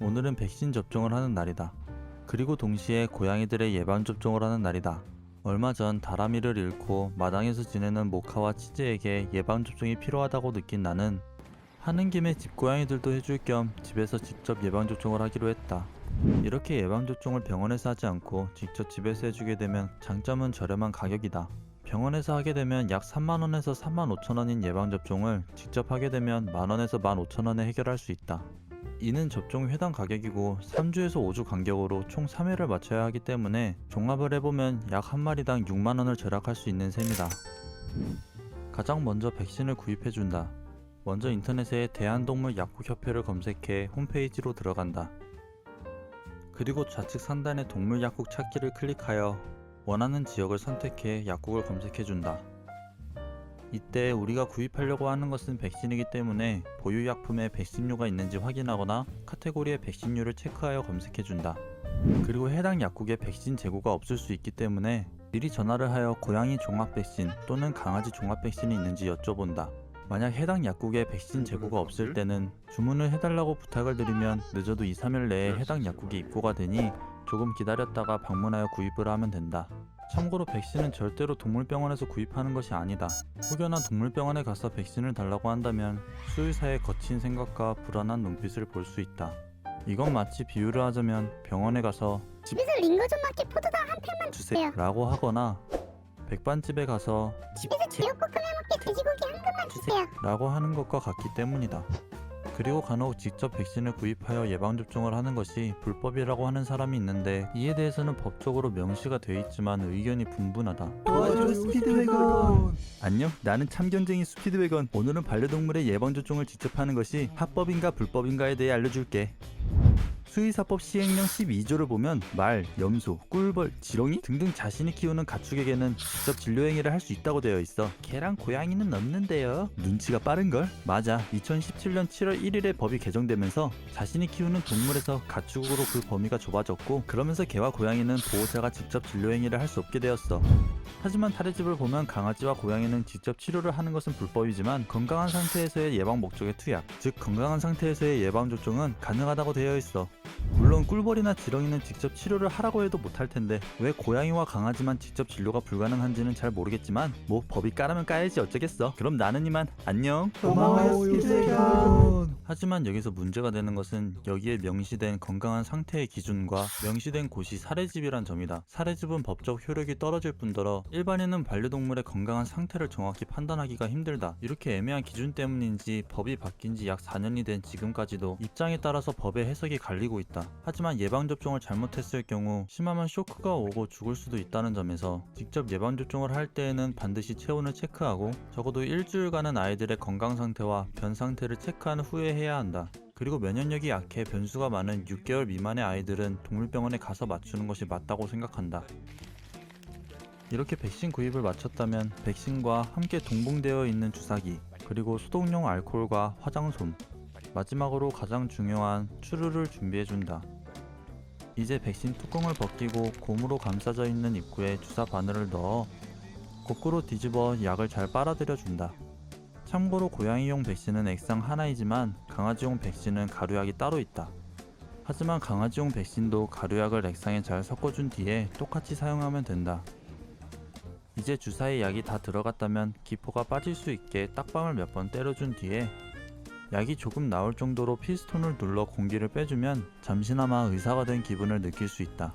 오늘은 백신 접종을 하는 날이다. 그리고 동시에 고양이들의 예방접종을 하는 날이다. 얼마 전 다람이를 잃고 마당에서 지내는 모카와 치즈에게 예방접종이 필요하다고 느낀 나는 하는 김에 집고양이들도 해줄 겸 집에서 직접 예방접종을 하기로 했다. 이렇게 예방접종을 병원에서 하지 않고 직접 집에서 해주게 되면 장점은 저렴한 가격이다. 병원에서 하게 되면 약 3만원에서 35,000원인 예방접종을 직접 하게 되면 만원에서 15,000원에 해결할 수 있다. 이는 접종 회당 가격이고 3주에서 5주 간격으로 총 3회를 맞춰야 하기 때문에 종합을 해보면 약 한 마리당 6만원을 절약할 수 있는 셈이다. 가장 먼저 백신을 구입해준다. 먼저 인터넷에 대한동물약국협회를 검색해 홈페이지로 들어간다. 그리고 좌측 상단의 동물약국 찾기를 클릭하여 원하는 지역을 선택해 약국을 검색해준다. 이때 우리가 구입하려고 하는 것은 백신이기 때문에 보유약품에 백신료가 있는지 확인하거나 카테고리의 백신료를 체크하여 검색해준다. 그리고 해당 약국에 백신 재고가 없을 수 있기 때문에 미리 전화를 하여 고양이 종합백신 또는 강아지 종합백신이 있는지 여쭤본다. 만약 해당 약국에 백신 재고가 없을 때는 주문을 해달라고 부탁을 드리면 늦어도 2-3일 내에 해당 약국에 입고가 되니 조금 기다렸다가 방문하여 구입을 하면 된다. 참고로 백신은 절대로 동물병원에서 구입하는 것이 아니다. 혹여나 동물병원에 가서 백신을 달라고 한다면 수의사의 거친 생각과 불안한 눈빛을 볼 수 있다. 이건 마치 비유를 하자면 병원에 가서 집에서 링거 좀 맞게 포도당 한 팩만 주세요. 라고 하거나 백반집에 가서 집에서 제육볶음 해먹게 돼지고기 한 근만 주세요. 라고 하는 것과 같기 때문이다. 그리고 간혹 직접 백신을 구입하여 예방접종을 하는 것이 불법이라고 하는 사람이 있는데 이에 대해서는 법적으로 명시가 되어 있지만 의견이 분분하다. 도와줘 스피드웨건. 안녕, 나는 참견쟁이 스피드웨건. 오늘은 반려동물의 예방접종을 직접 하는 것이 합법인가 불법인가에 대해 알려줄게. 수의사법 시행령 12조를 보면 말, 염소, 꿀벌, 지렁이 등등 자신이 키우는 가축에게는 직접 진료 행위를 할 수 있다고 되어 있어. 개랑 고양이는 없는데요. 눈치가 빠른걸? 맞아. 2017년 7월 1일에 법이 개정되면서 자신이 키우는 동물에서 가축으로 그 범위가 좁아졌고 그러면서 개와 고양이는 보호자가 직접 진료 행위를 할 수 없게 되었어. 하지만 타례집을 보면 강아지와 고양이는 직접 치료를 하는 것은 불법이지만 건강한 상태에서의 예방 목적의 투약, 즉 건강한 상태에서의 예방접종은 가능하다고 되어 있어. 물론 꿀벌이나 지렁이는 직접 치료를 하라고 해도 못할 텐데 왜 고양이와 강아지만 직접 진료가 불가능한지는 잘 모르겠지만 뭐 법이 까라면 까야지 어쩌겠어. 그럼 나는 이만 안녕. 고마워요 스피드웨건. 하지만 여기서 문제가 되는 것은 여기에 명시된 건강한 상태의 기준과 명시된 곳이 사례집이란 점이다. 사례집은 법적 효력이 떨어질 뿐더러 일반인은 반려동물의 건강한 상태를 정확히 판단하기가 힘들다. 이렇게 애매한 기준 때문인지 법이 바뀐 지 약 4년이 된 지금까지도 입장에 따라서 법의 해석이 갈리고 있다. 하지만 예방접종을 잘못했을 경우 심하면 쇼크가 오고 죽을 수도 있다는 점에서 직접 예방접종을 할 때에는 반드시 체온을 체크하고 적어도 일주일간은 아이들의 건강 상태와 변 상태를 체크한 후에 해야 한다. 그리고 면역력이 약해 변수가 많은 6개월 미만의 아이들은 동물병원에 가서 맞추는 것이 맞다고 생각한다. 이렇게 백신 구입을 마쳤다면 백신과 함께 동봉되어 있는 주사기, 그리고 소독용 알코올과 화장솜, 마지막으로 가장 중요한 추루를 준비해준다. 이제 백신 뚜껑을 벗기고 곰으로 감싸져 있는 입구에 주사 바늘을 넣어 거꾸로 뒤집어 약을 잘 빨아들여준다. 참고로 고양이용 백신은 액상 하나이지만 강아지용 백신은 가루약이 따로 있다. 하지만 강아지용 백신도 가루약을 액상에 잘 섞어준 뒤에 똑같이 사용하면 된다. 이제 주사에 약이 다 들어갔다면 기포가 빠질 수 있게 딱밤을 몇 번 때려준 뒤에 약이 조금 나올 정도로 피스톤을 눌러 공기를 빼주면 잠시나마 의사가 된 기분을 느낄 수 있다.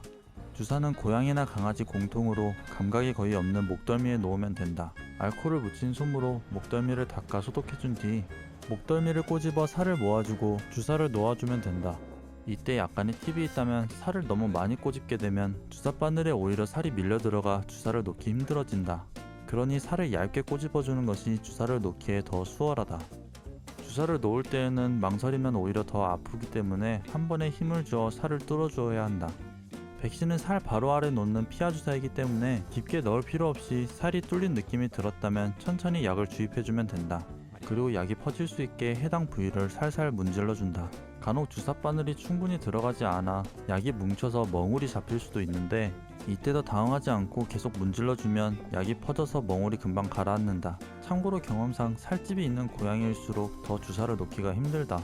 주사는 고양이나 강아지 공통으로 감각이 거의 없는 목덜미에 놓으면 된다. 알코올을 묻힌 솜으로 목덜미를 닦아 소독해준 뒤 목덜미를 꼬집어 살을 모아주고 주사를 놓아주면 된다. 이때 약간의 팁이 있다면 살을 너무 많이 꼬집게 되면 주사 바늘에 오히려 살이 밀려 들어가 주사를 놓기 힘들어진다. 그러니 살을 얇게 꼬집어주는 것이 주사를 놓기에 더 수월하다. 주사를 놓을 때에는 망설이면 오히려 더 아프기 때문에 한 번에 힘을 주어 살을 뚫어주어야 한다. 백신은 살 바로 아래 놓는 피하 주사이기 때문에 깊게 넣을 필요 없이 살이 뚫린 느낌이 들었다면 천천히 약을 주입해주면 된다. 그리고 약이 퍼질 수 있게 해당 부위를 살살 문질러준다. 간혹 주사 바늘이 충분히 들어가지 않아 약이 뭉쳐서 멍울이 잡힐 수도 있는데 이때도 당황하지 않고 계속 문질러주면 약이 퍼져서 멍울이 금방 가라앉는다. 참고로 경험상 살집이 있는 고양이일수록 더 주사를 놓기가 힘들다.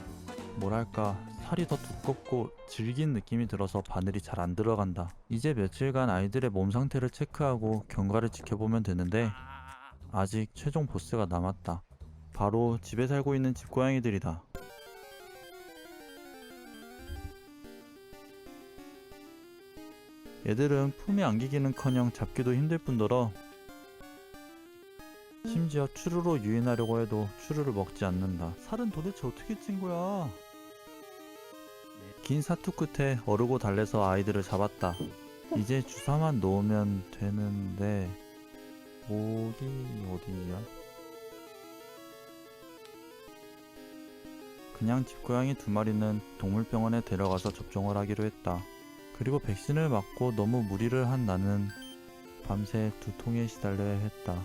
뭐랄까 살이 더 두껍고 질긴 느낌이 들어서 바늘이 잘 안 들어간다. 이제 며칠간 아이들의 몸 상태를 체크하고 경과를 지켜보면 되는데 아직 최종 보스가 남았다. 바로 집에 살고 있는 집고양이들이다. 얘들은 품에 안기기는커녕 잡기도 힘들 뿐더러 심지어 추루로 유인하려고 해도 추루를 먹지 않는다. 살은 도대체 어떻게 찐 거야? 긴 사투 끝에 어르고 달래서 아이들을 잡았다. 이제 주사만 놓으면 되는데 어디야? 그냥 집고양이 2마리는 동물병원에 데려가서 접종을 하기로 했다. 그리고 백신을 맞고 너무 무리를 한 나는 밤새 두통에 시달려야 했다.